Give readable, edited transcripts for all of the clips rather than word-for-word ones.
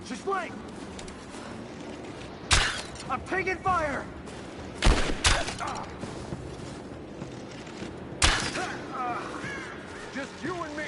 She's flanked! I'm taking fire! Just you and me!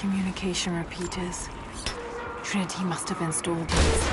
Communication repeaters. Trinity must have installed these.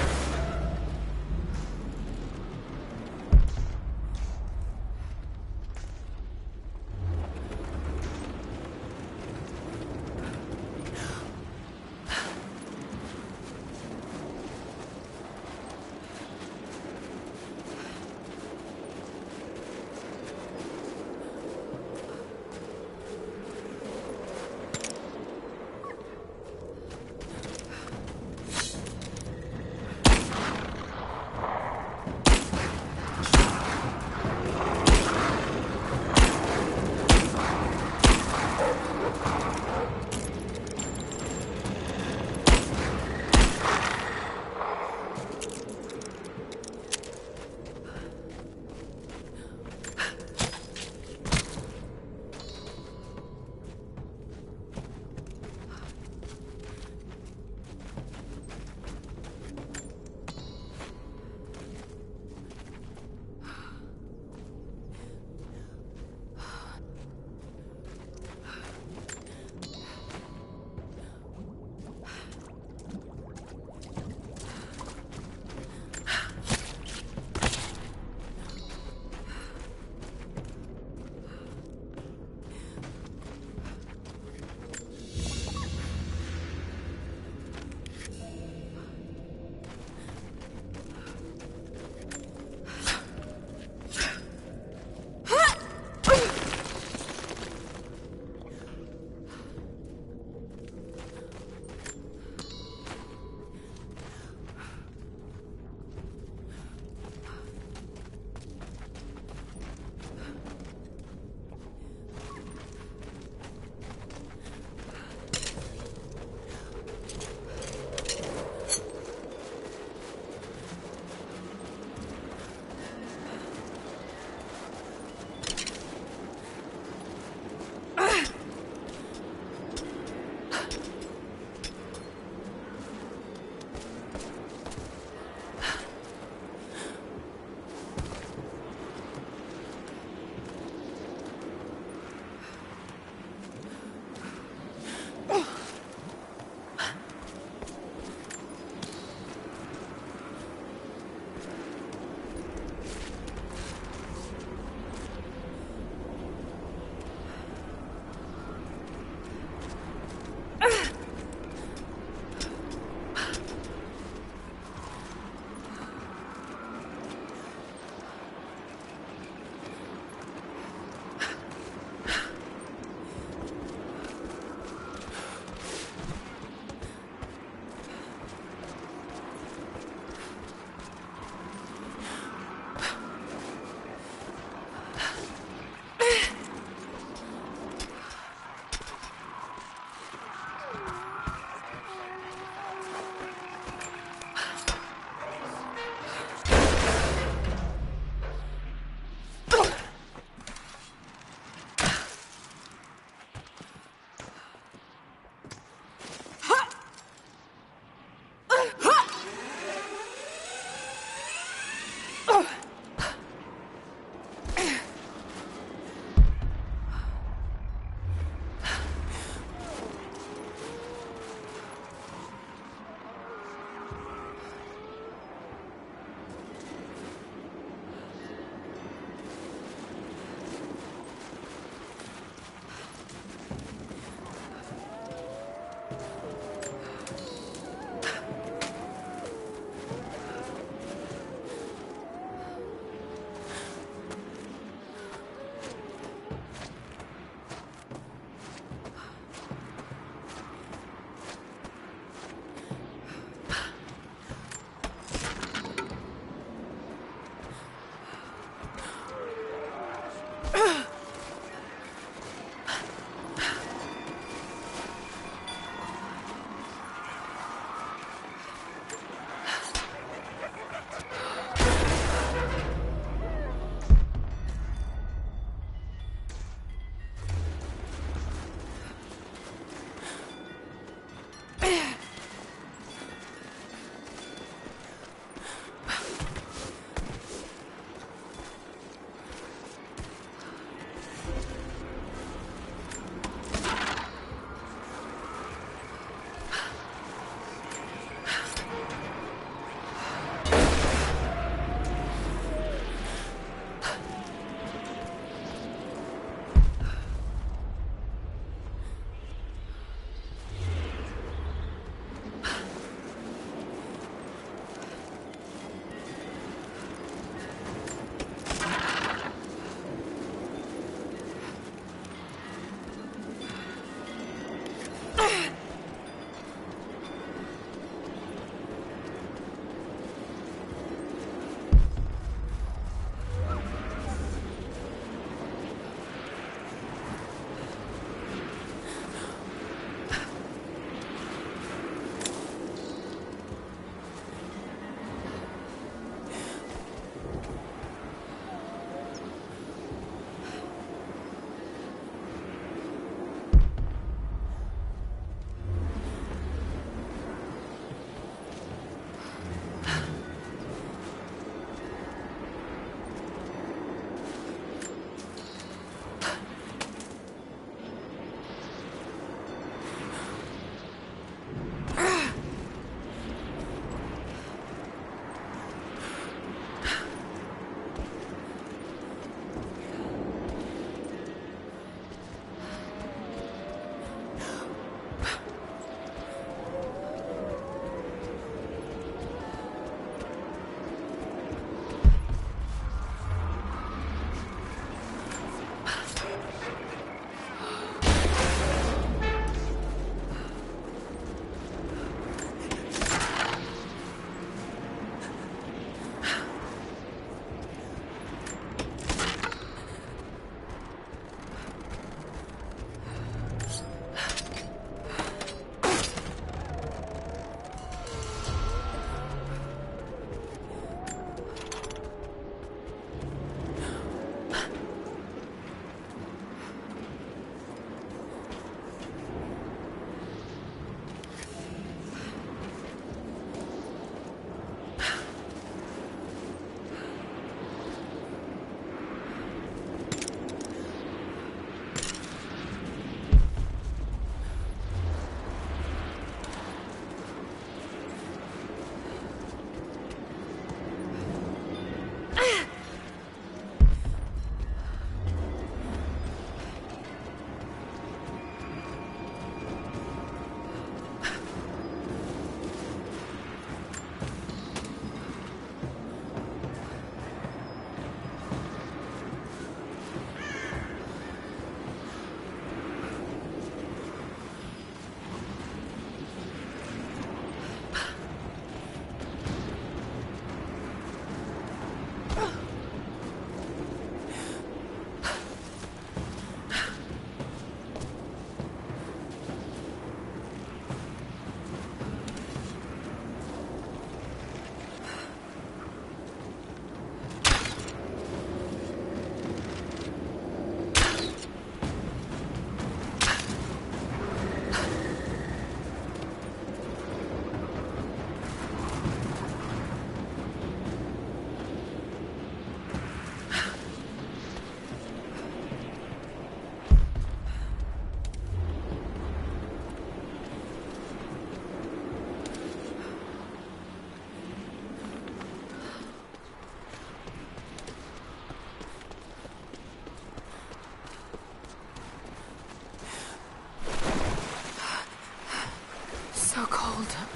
cold.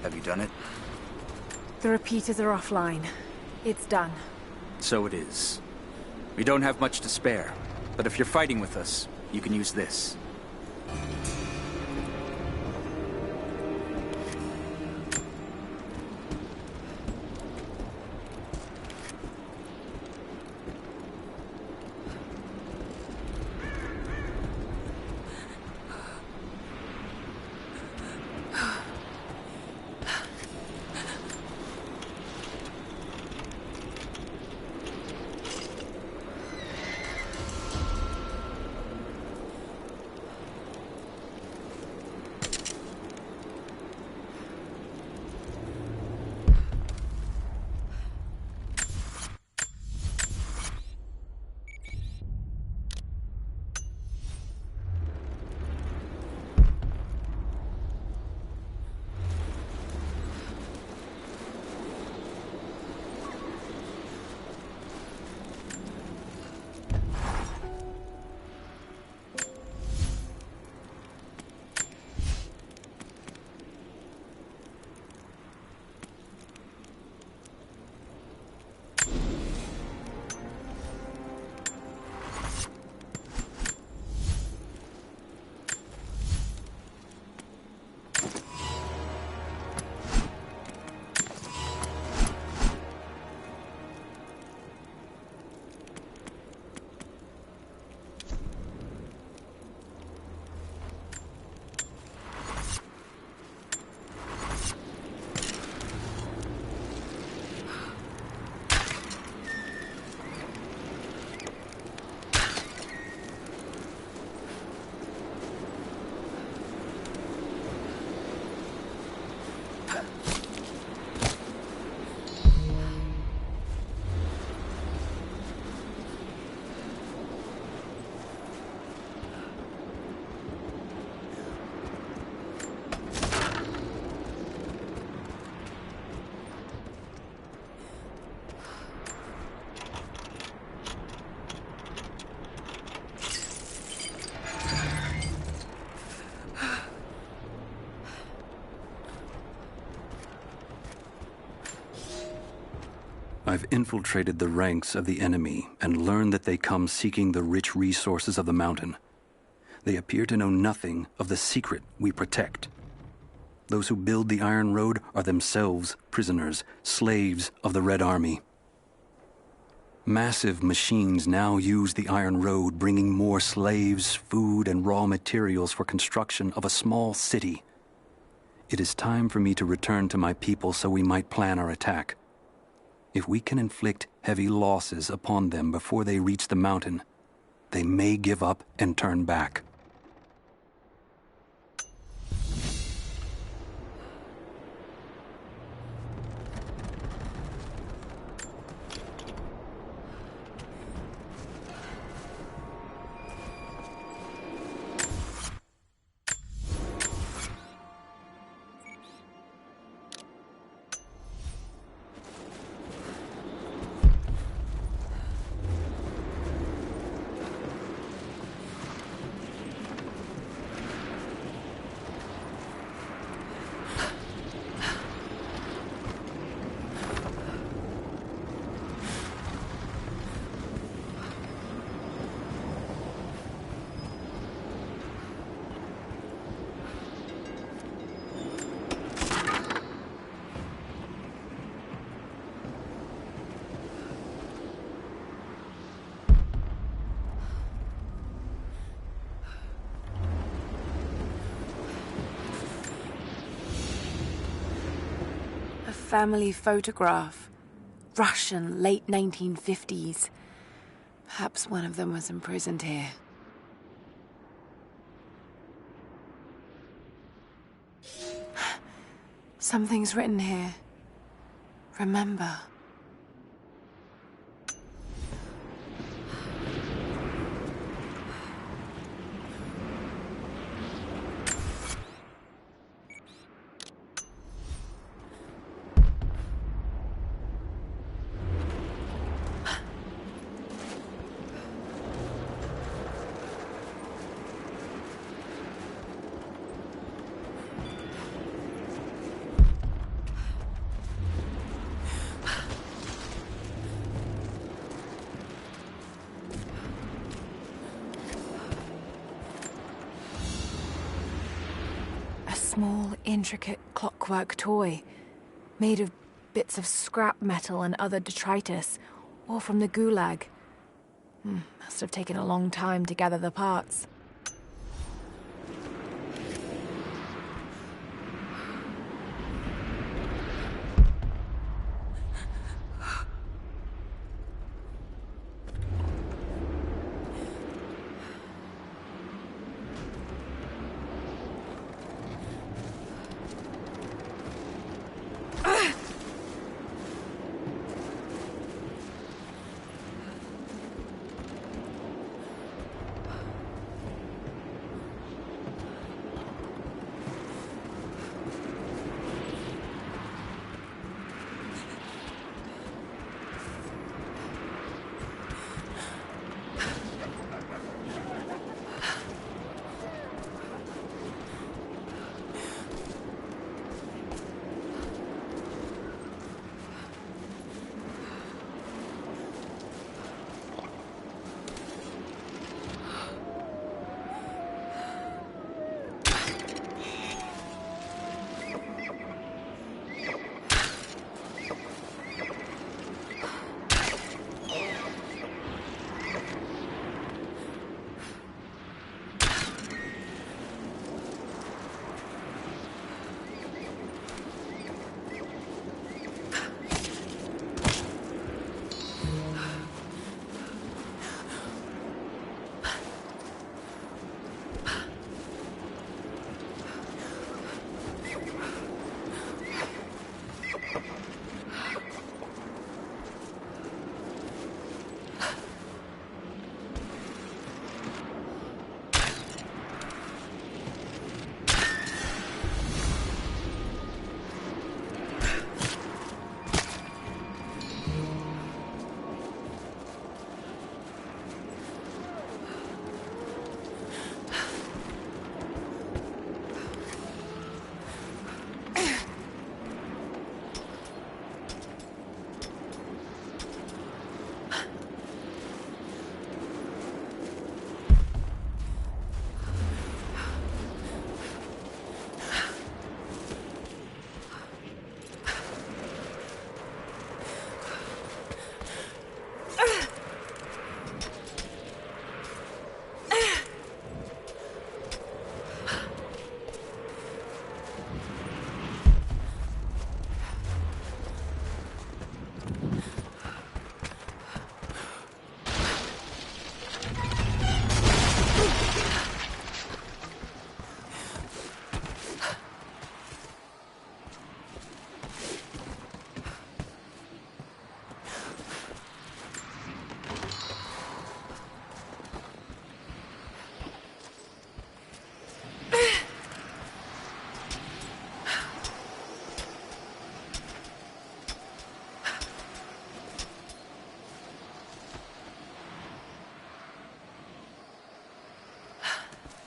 Have you done it? The repeaters are offline. It's done. So it is. We don't have much to spare, but if you're fighting with us, you can use this. I've infiltrated the ranks of the enemy and learned that they come seeking the rich resources of the mountain. They appear to know nothing of the secret we protect. Those who build the Iron Road are themselves prisoners, slaves of the Red Army. Massive machines now use the Iron Road, bringing more slaves, food, and raw materials for construction of a small city. It is time for me to return to my people so we might plan our attack. If we can inflict heavy losses upon them before they reach the mountain, they may give up and turn back. Family photograph. Russian, late 1950s. Perhaps one of them was imprisoned here. Something's written here. Remember. Small, intricate clockwork toy, made of bits of scrap metal and other detritus, all from the Gulag. Must have taken a long time to gather the parts.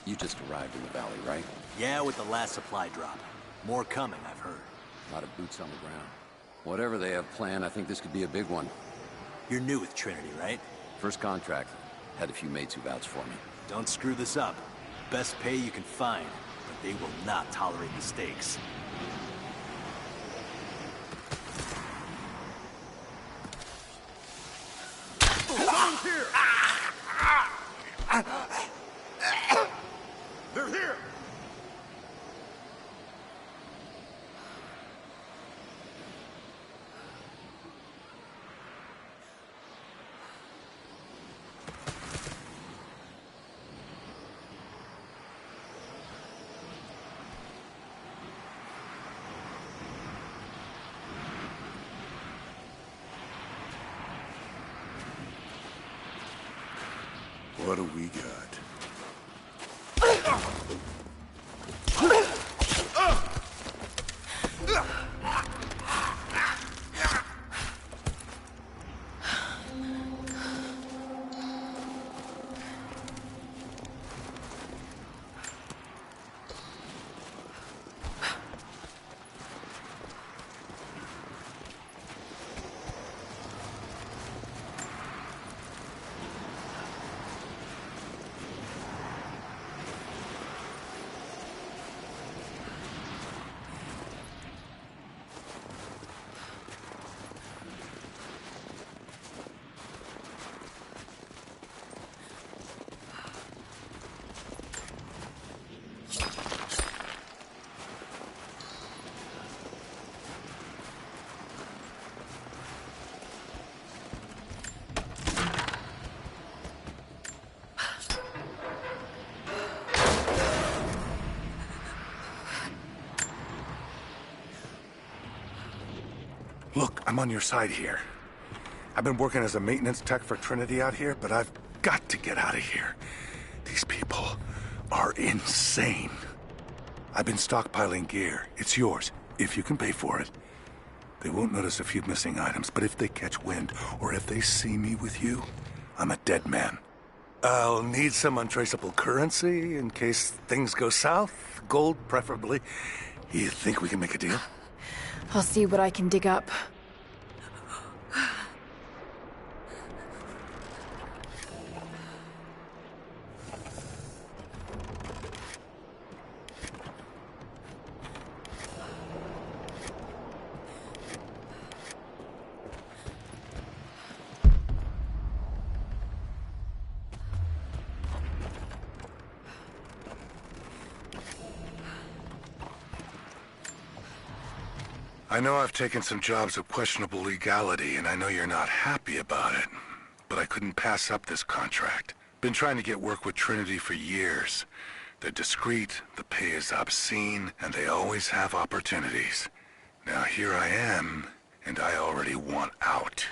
You just arrived in the valley, right? Yeah, with the last supply drop. More coming, I've heard. A lot of boots on the ground. Whatever they have planned, I think this could be a big one. You're new with Trinity, right? First contract. Had a few mates who vouched for me. Don't screw this up. Best pay you can find, but they will not tolerate mistakes. Someone's here! They're here! What do we got? Look, I'm on your side here. I've been working as a maintenance tech for Trinity out here, but I've got to get out of here. These people are insane. I've been stockpiling gear. It's yours, if you can pay for it. They won't notice a few missing items, but if they catch wind, or if they see me with you, I'm a dead man. I'll need some untraceable currency in case things go south. Gold, preferably. You think we can make a deal? I'll see what I can dig up. I know I've taken some jobs of questionable legality, and I know you're not happy about it. But I couldn't pass up this contract. Been trying to get work with Trinity for years. They're discreet, the pay is obscene, and they always have opportunities. Now here I am, and I already want out.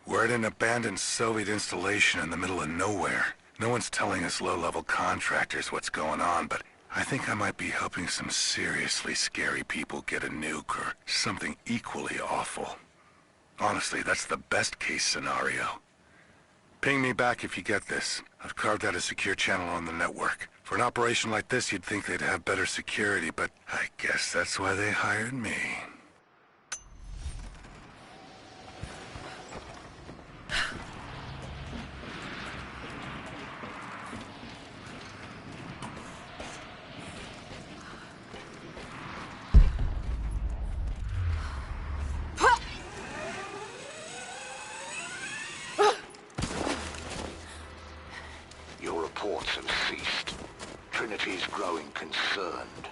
We're at an abandoned Soviet installation in the middle of nowhere. No one's telling us low-level contractors what's going on, but I think I might be helping some seriously scary people get a nuke or something equally awful. Honestly, that's the best-case scenario. Ping me back if you get this. I've carved out a secure channel on the network. For an operation like this, you'd think they'd have better security, but I guess that's why they hired me. Trinity's growing concerned.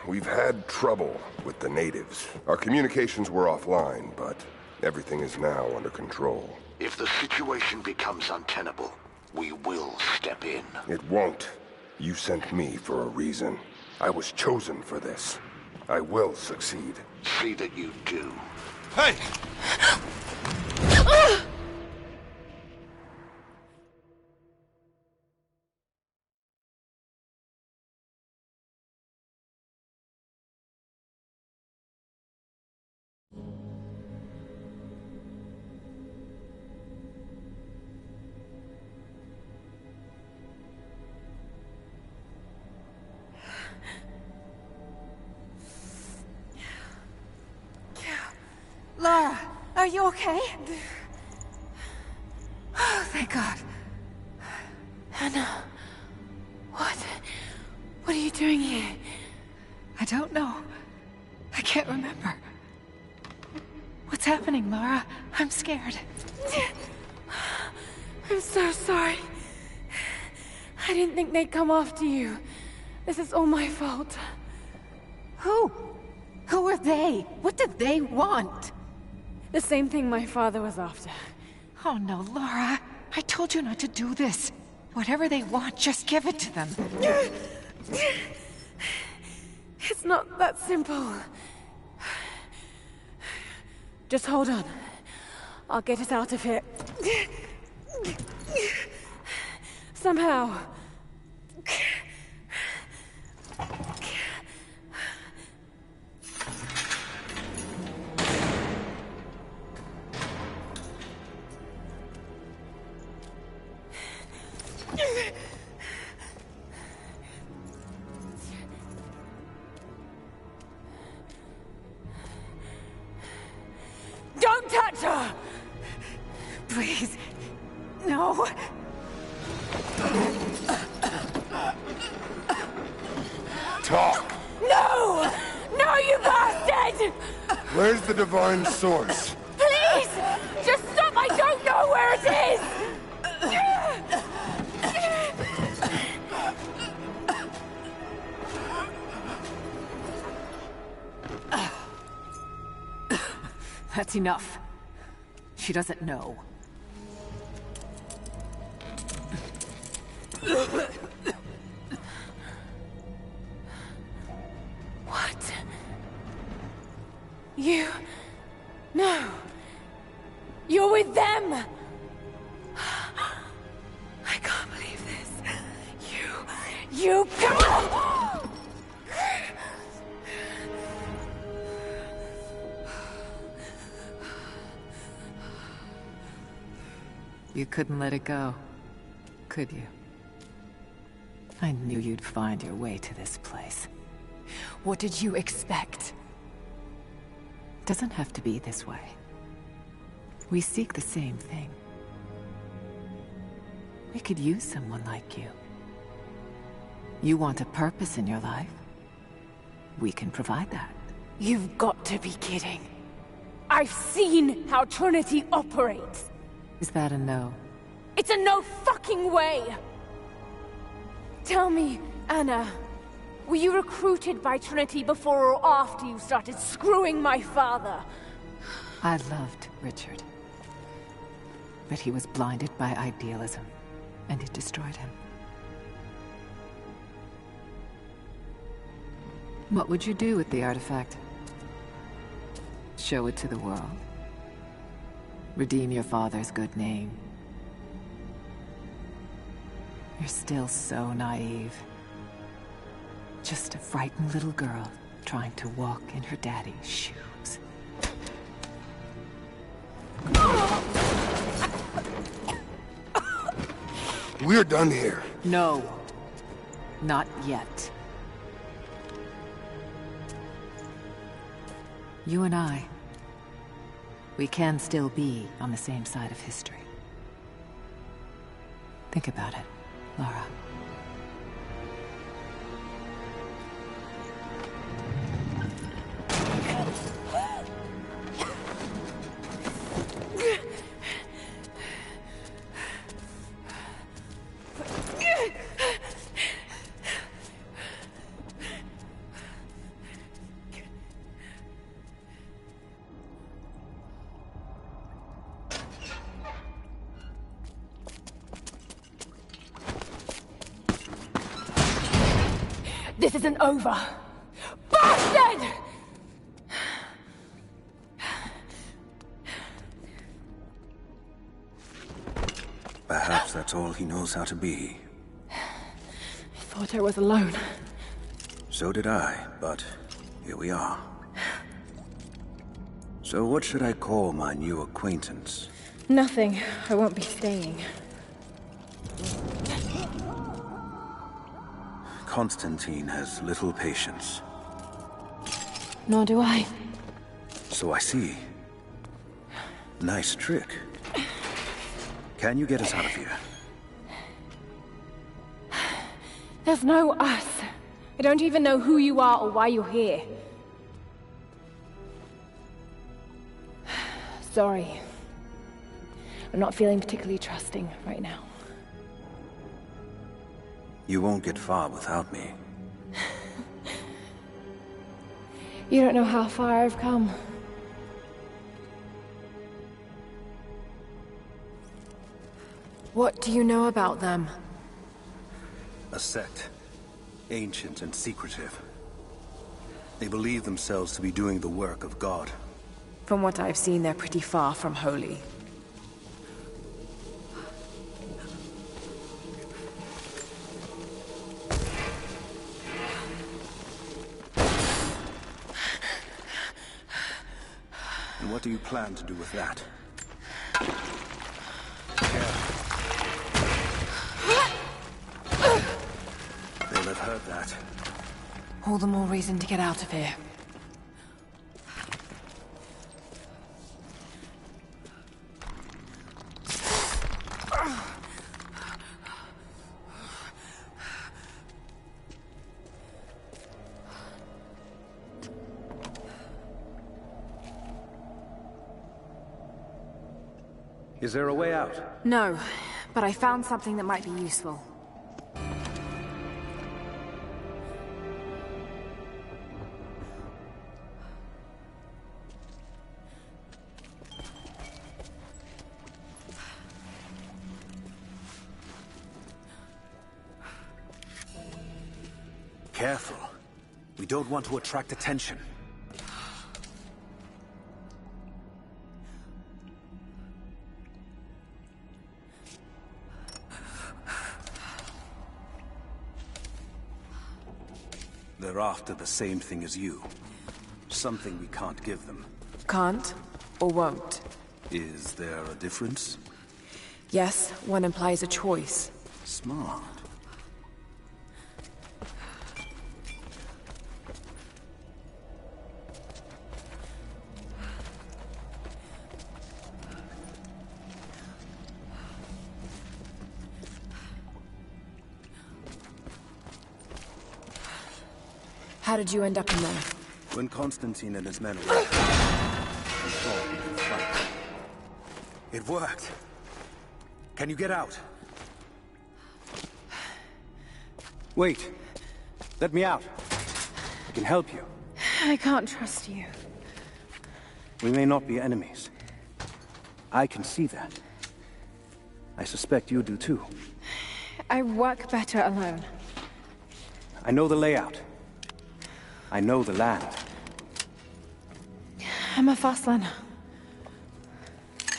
We've had trouble with the natives. Our communications were offline, but everything is now under control. If the situation becomes untenable, we will step in. It won't. You sent me for a reason. I was chosen for this. I will succeed. See that you do. Hey! Lara, are you okay? Oh, thank God. Anna, what are you doing here? I don't know. I can't remember. What's happening, Lara? I'm scared. I'm so sorry. I didn't think they'd come after you. This is all my fault. Who? Who are they? What did they want? The same thing my father was after. Oh no, Lara. I told you not to do this. Whatever they want, just give it to them. It's not that simple. Just hold on. I'll get us out of here. Somehow. Don't touch her! Please. No. Talk! No! No, you bastard! Where's the divine source? Please! Just stop! I don't know where it is! That's enough. She doesn't know. What? You... No. You're with them! I can't believe this. You can't! You couldn't let it go, could you? I knew you'd find your way to this place. What did you expect? Doesn't have to be this way. We seek the same thing. We could use someone like you. You want a purpose in your life? We can provide that. You've got to be kidding. I've seen how Trinity operates. Is that a no? It's a no fucking way! Tell me, Anna, were you recruited by Trinity before or after you started screwing my father? I loved Richard. But he was blinded by idealism, and it destroyed him. What would you do with the artifact? Show it to the world? Redeem your father's good name? You're still so naive. Just a frightened little girl trying to walk in her daddy's shoes. We're done here. No. Not yet. You and I, we can still be on the same side of history. Think about it, Lara. This isn't over. Bastard! Perhaps that's all he knows how to be. I thought I was alone. So did I, but here we are. So what should I call my new acquaintance? Nothing. I won't be staying. Constantine has little patience. Nor do I. So I see. Nice trick. Can you get us out of here? There's no us. I don't even know who you are or why you're here. Sorry. I'm not feeling particularly trusting right now. You won't get far without me. You don't know how far I've come. What do you know about them? A sect. Ancient and secretive. They believe themselves to be doing the work of God. From what I've seen, they're pretty far from holy. And what do you plan to do with that? They'll have heard that. All the more reason to get out of here. Is there a way out? No, but I found something that might be useful. Careful. We don't want to attract attention. They're after the same thing as you. Something we can't give them. Can't or won't? Is there a difference? Yes, one implies a choice. Smart. How did you end up in there? When Constantine and his men arrived, we thought we could fight. It worked. Can you get out? Wait. Let me out. I can help you. I can't trust you. We may not be enemies. I can see that. I suspect you do too. I work better alone. I know the layout. I know the land. I'm a fast learner.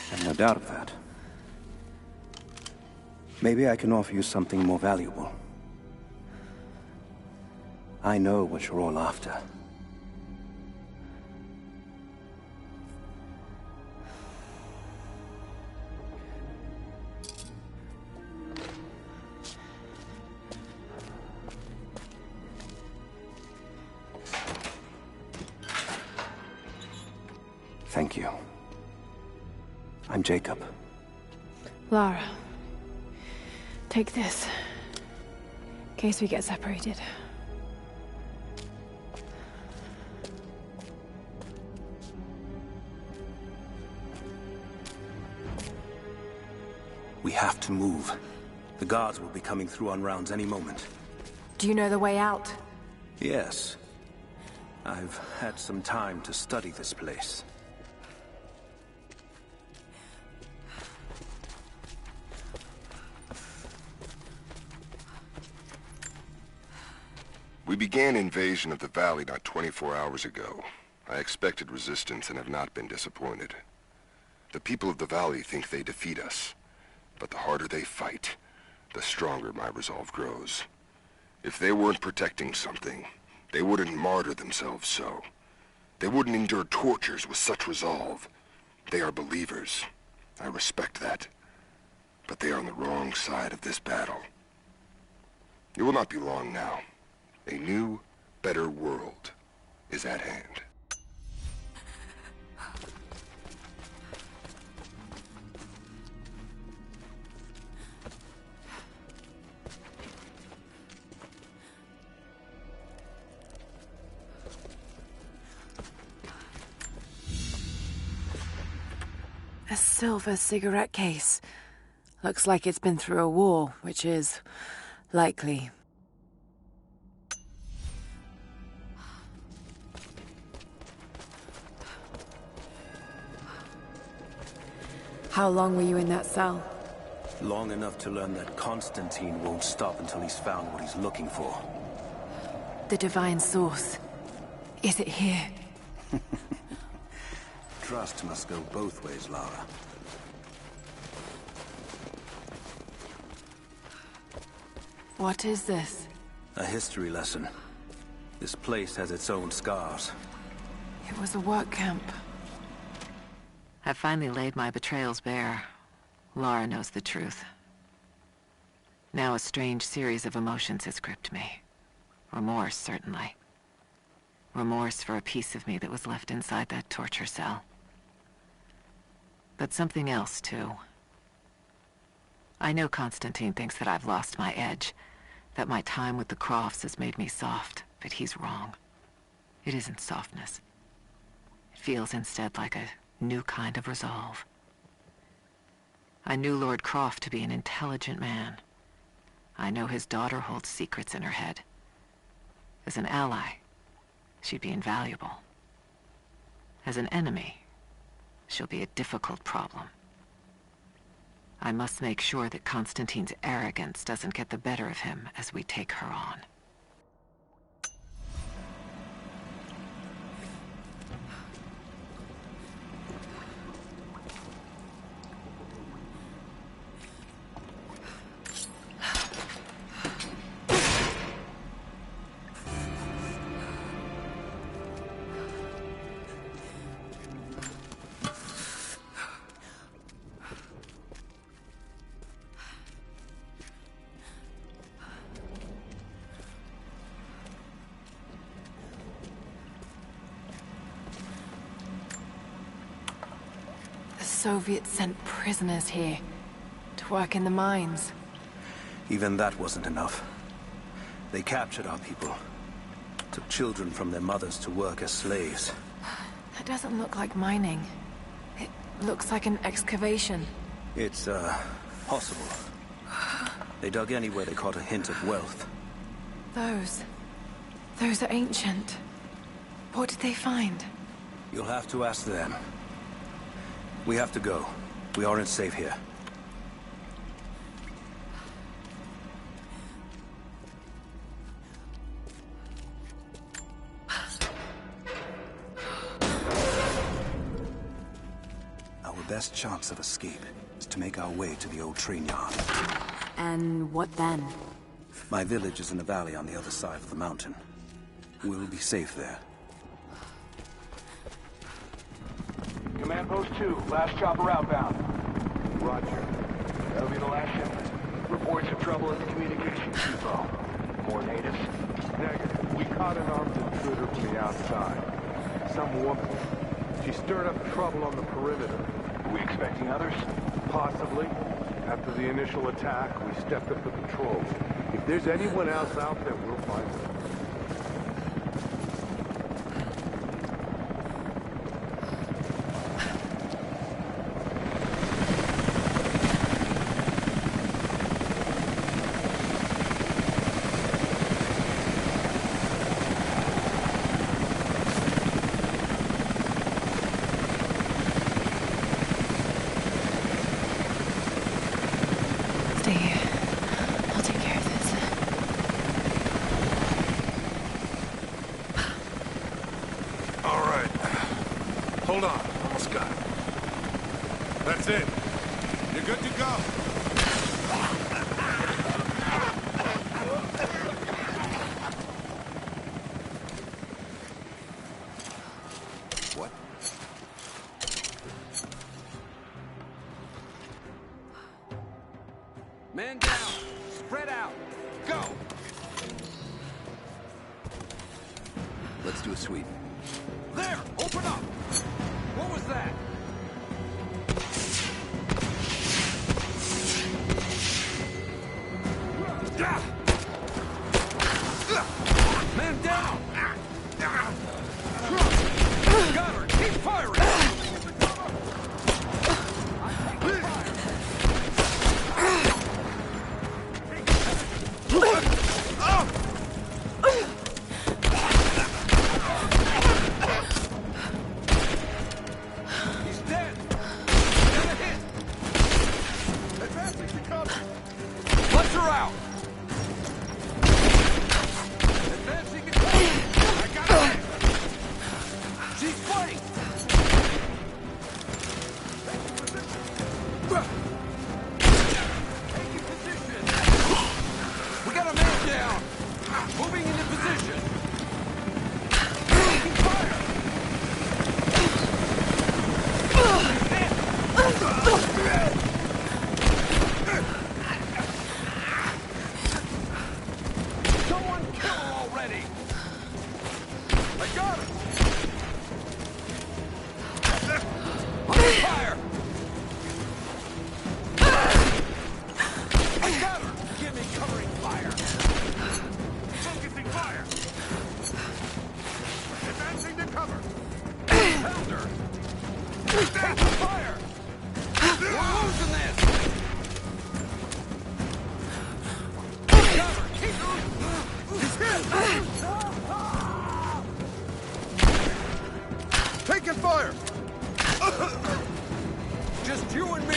I've no doubt of that. Maybe I can offer you something more valuable. I know what you're all after. Thank you. I'm Jacob. Lara. Take this. In case we get separated. We have to move. The guards will be coming through on rounds any moment. Do you know the way out? Yes. I've had some time to study this place. We began invasion of the valley not 24 hours ago. I expected resistance and have not been disappointed. The people of the valley think they defeat us, but the harder they fight, the stronger my resolve grows. If they weren't protecting something, they wouldn't martyr themselves so. They wouldn't endure tortures with such resolve. They are believers. I respect that. But they are on the wrong side of this battle. It will not be long now. A new, better world is at hand. A silver cigarette case. Looks like it's been through a war, which is likely. How long were you in that cell? Long enough to learn that Constantine won't stop until he's found what he's looking for. The divine source. Is it here? Trust must go both ways, Lara. What is this? A history lesson. This place has its own scars. It was a work camp. I've finally laid my betrayals bare. Lara knows the truth. Now a strange series of emotions has gripped me. Remorse, certainly. Remorse for a piece of me that was left inside that torture cell. But something else, too. I know Constantine thinks that I've lost my edge, that my time with the Crofts has made me soft, but he's wrong. It isn't softness. It feels instead like a new kind of resolve. I knew Lord Croft to be an intelligent man. I know his daughter holds secrets in her head. As an ally, she'd be invaluable. As an enemy, she'll be a difficult problem. I must make sure that Constantine's arrogance doesn't get the better of him as we take her on. The Soviets sent prisoners here to work in the mines. Even that wasn't enough. They captured our people. Took children from their mothers to work as slaves. That doesn't look like mining. It looks like an excavation. It's, possible. They dug anywhere they caught a hint of wealth. Those are ancient. What did they find? You'll have to ask them. We have to go. We aren't safe here. Our best chance of escape is to make our way to the old train yard. And what then? My village is in the valley on the other side of the mountain. We'll be safe there. Command Post 2, last chopper outbound. Roger. That'll be the last shipment. Reports of trouble at the communications depot. More natives? Negative. We caught an armed intruder from the outside. Some woman. She stirred up trouble on the perimeter. Are we expecting others? Possibly. After the initial attack, we stepped up the patrol. If there's anyone else out there, we'll find them. Stay here. I'll take care of this. All right. Hold on. Almost got it. That's it. You're good to go. What? Men down! Spread out! Go! Let's do a sweep. There! Open up! What was that? Men down! Got her! Keep firing! Fire! We're losing this! Cover! He's hit! Taking fire! Just you and me!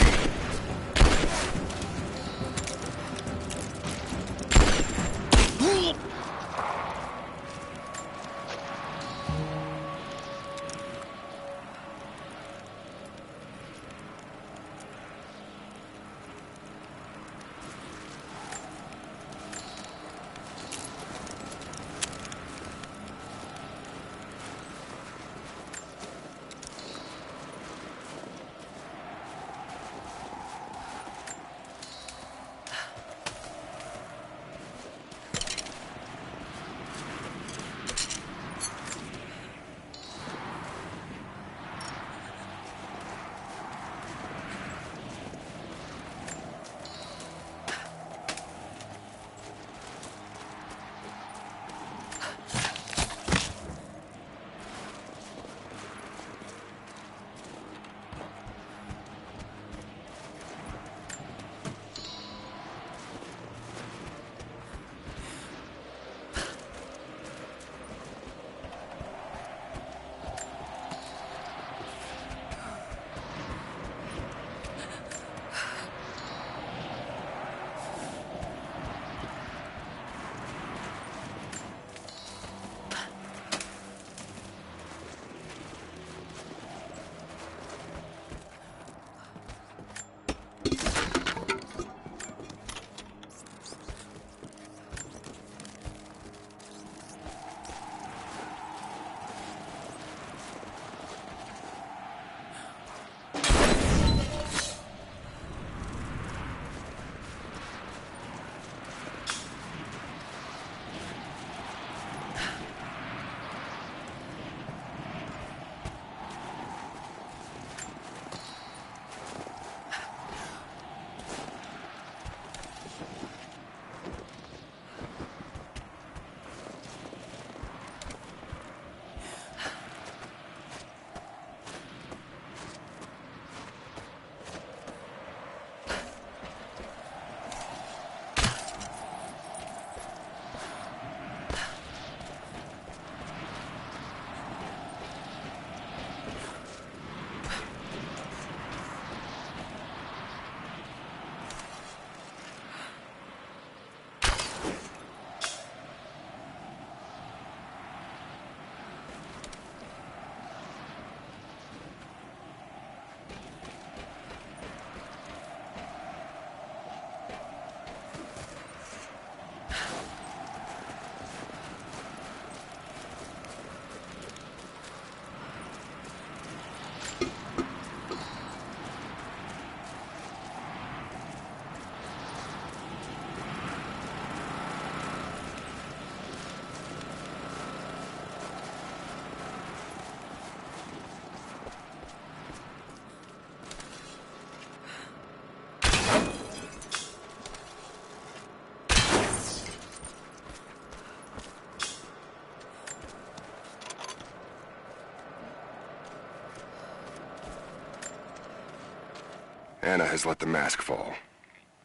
Anna has let the mask fall.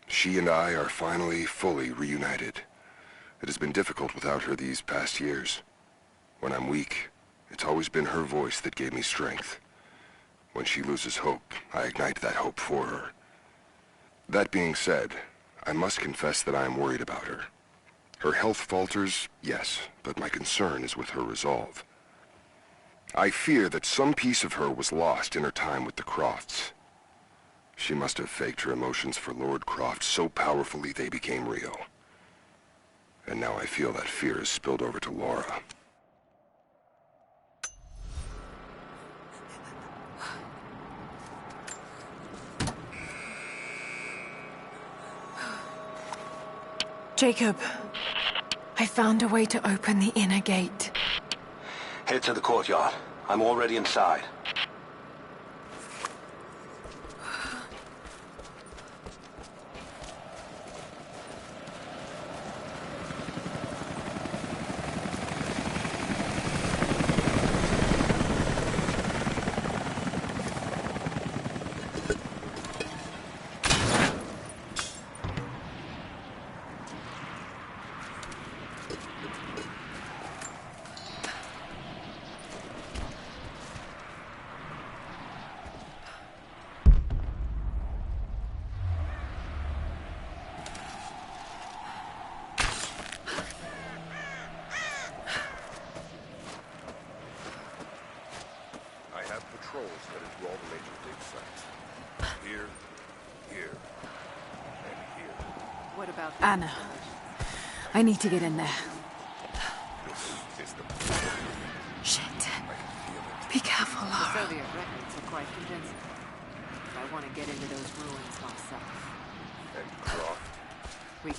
She and I are finally fully reunited. It has been difficult without her these past years. When I'm weak, it's always been her voice that gave me strength. When she loses hope, I ignite that hope for her. That being said, I must confess that I am worried about her. Her health falters, yes, but my concern is with her resolve. I fear that some piece of her was lost in her time with the Crofts. She must have faked her emotions for Lord Croft so powerfully they became real. And now I feel that fear has spilled over to Laura. Jacob, I found a way to open the inner gate. Head to the courtyard. I'm already inside. Anna, I need to get in there. This is the... Shit. Be careful, The Lara. Soviet records are quite convincing. But I want to get into those ruins myself. And Croft? We...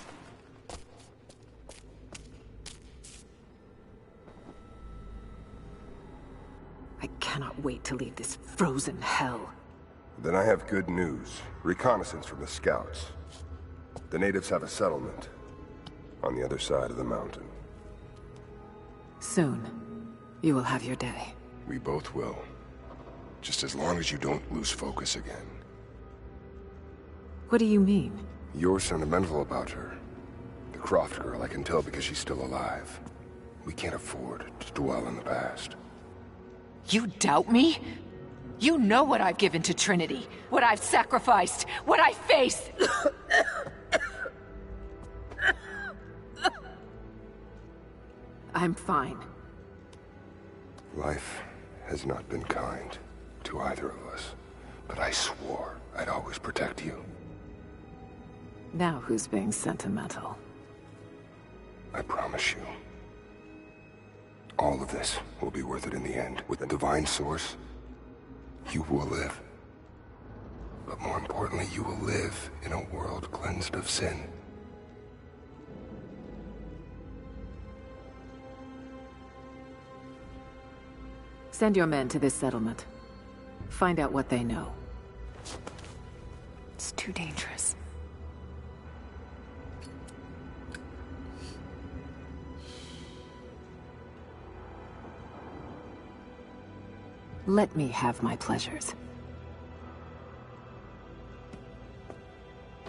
I cannot wait to leave this frozen hell. Then I have good news. Reconnaissance from the scouts. The natives have a settlement on the other side of the mountain. Soon, you will have your day. We both will. Just as long as you don't lose focus again. What do you mean? You're sentimental about her. The Croft girl, I can tell because she's still alive. We can't afford to dwell in the past. You doubt me? You know what I've given to Trinity, what I've sacrificed, what I face! I'm fine. Life has not been kind to either of us, but I swore I'd always protect you. Now who's being sentimental? I promise you. All of this will be worth it in the end. With the divine source, you will live. But more importantly, you will live in a world cleansed of sin. Send your men to this settlement. Find out what they know. It's too dangerous. Let me have my pleasures.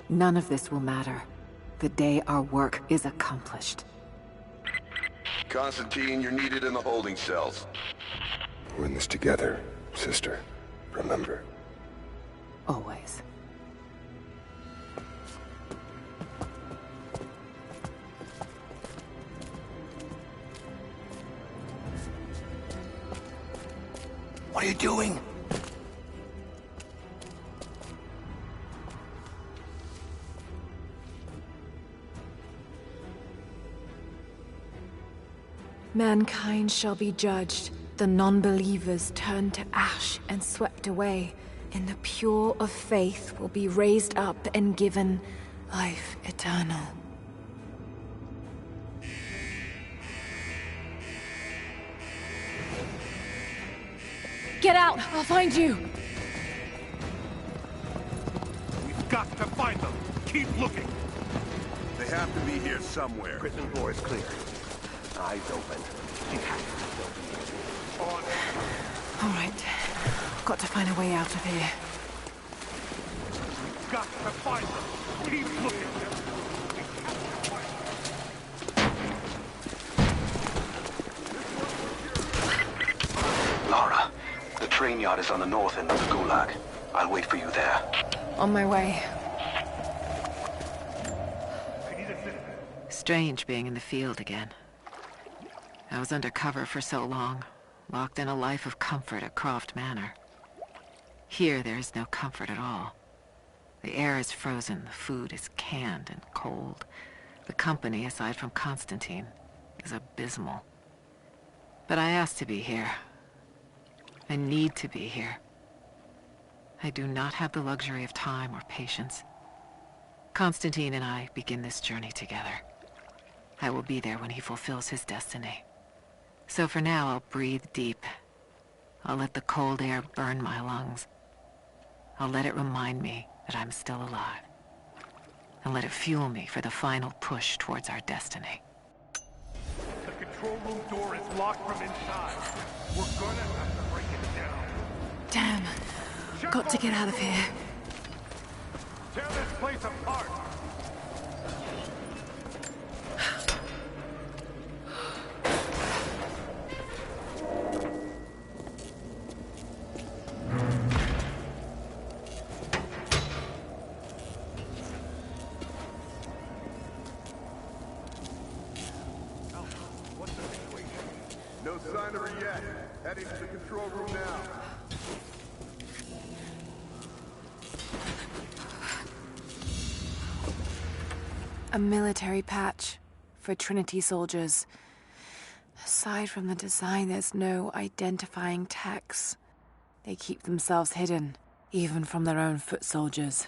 None of this will matter the day our work is accomplished. Constantine, you're needed in the holding cells. We're in this together, sister. Remember. Always. What are you doing? Mankind shall be judged. The non-believers turned to ash and swept away. And the pure of faith will be raised up and given life eternal. Get out! I'll find you! We've got to find them. Keep looking. They have to be here somewhere. Prison floor is clear. Eyes open. She has to still be here. On. All right. Got to find a way out of here. We've got to find them. Keep looking. Lara, the train yard is on the north end of the Gulag. I'll wait for you there. On my way. Strange being in the field again. I was undercover for so long, locked in a life of comfort at Croft Manor. Here there is no comfort at all. The air is frozen, the food is canned and cold. The company, aside from Constantine, is abysmal. But I asked to be here. I need to be here. I do not have the luxury of time or patience. Constantine and I begin this journey together. I will be there when he fulfills his destiny. So for now, I'll breathe deep. I'll let the cold air burn my lungs. I'll let it remind me that I'm still alive. And let it fuel me for the final push towards our destiny. The control room door is locked from inside. We're gonna have to break it down. Damn. Got to get out of here. Tear this place apart. No sign of her yet. Heading to the control room now. A military patch for Trinity soldiers. Aside from the design, there's no identifying text. They keep themselves hidden, even from their own foot soldiers.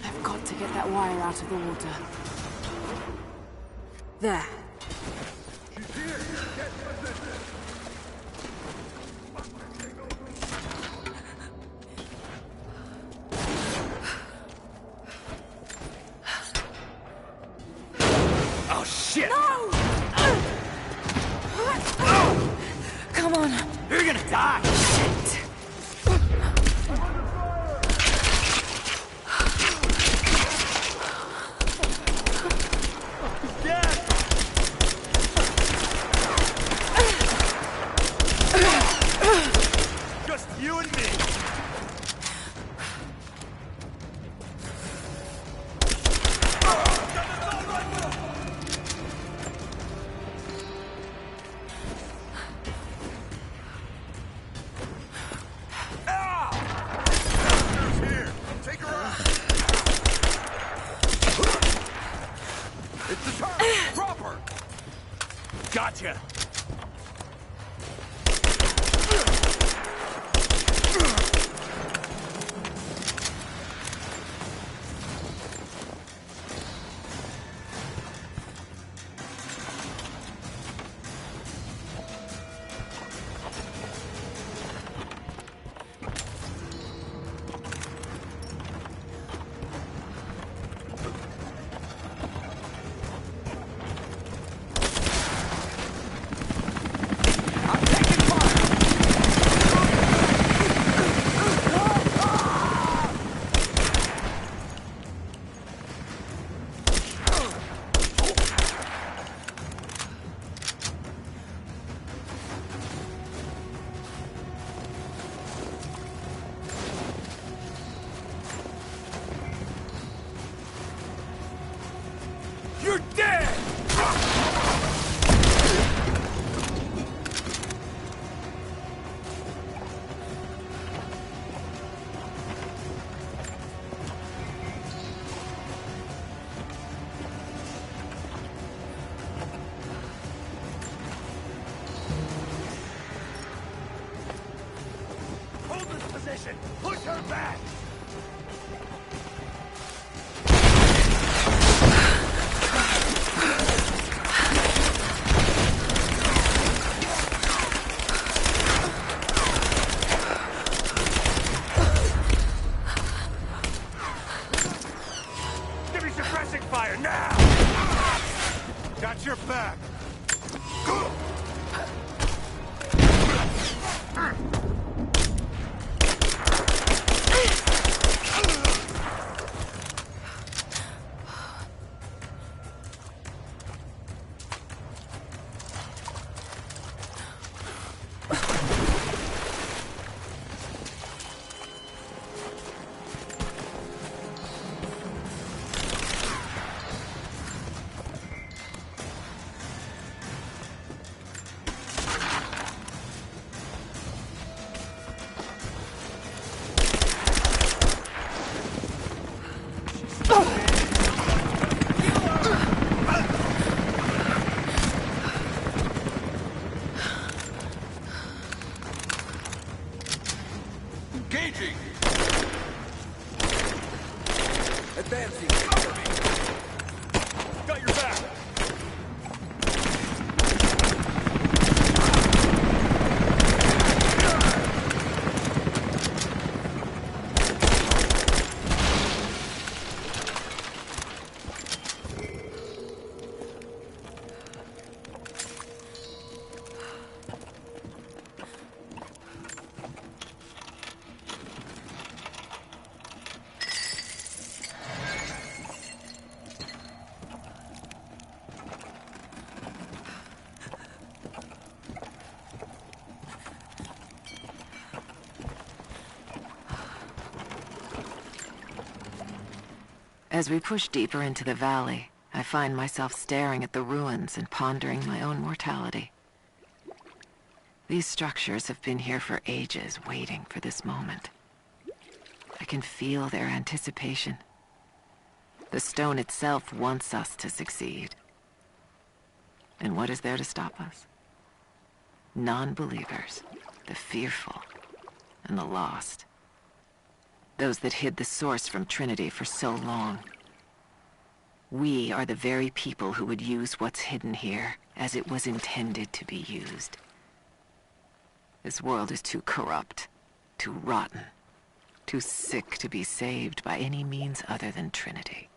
I've got to get that wire out of the water. There. Oh, shit! No! Come on. You're gonna die! Shit. Just you and me! Here, take her out. It's the turn! Drop her! Gotcha! You're dead! Hold this position! Push her back! Give me suppressing fire now! Got your back! As we push deeper into the valley, I find myself staring at the ruins and pondering my own mortality. These structures have been here for ages, waiting for this moment. I can feel their anticipation. The stone itself wants us to succeed. And what is there to stop us? Non-believers, the fearful, and the lost. Those that hid the source from Trinity for so long. We are the very people who would use what's hidden here as it was intended to be used. This world is too corrupt, too rotten, too sick to be saved by any means other than Trinity.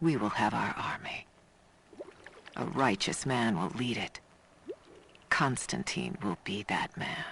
We will have our army. A righteous man will lead it. Constantine will be that man.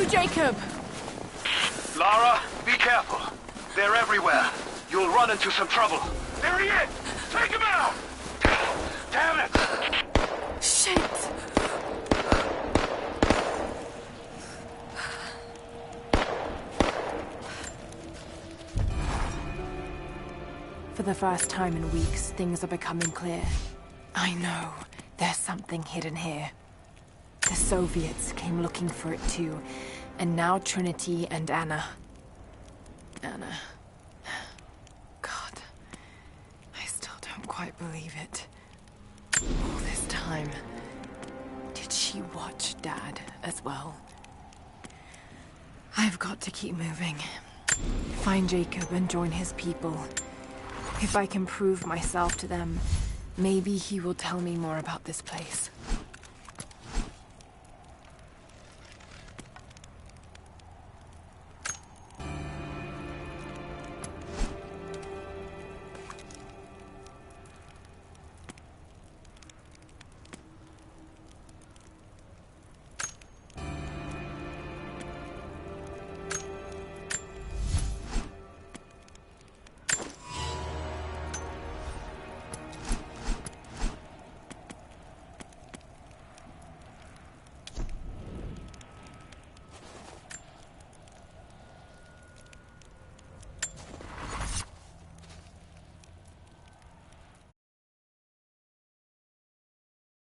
Jacob! Lara, be careful. They're everywhere. You'll run into some trouble. There he is! Take him out! Damn it! Shit! For the first time in weeks, things are becoming clear. I know. There's something hidden here. The Soviets came looking for it too, and now Trinity and Anna. Anna. God. I still don't quite believe it. All this time. Did she watch Dad as well? I've got to keep moving. Find Jacob and join his people. If I can prove myself to them, maybe he will tell me more about this place.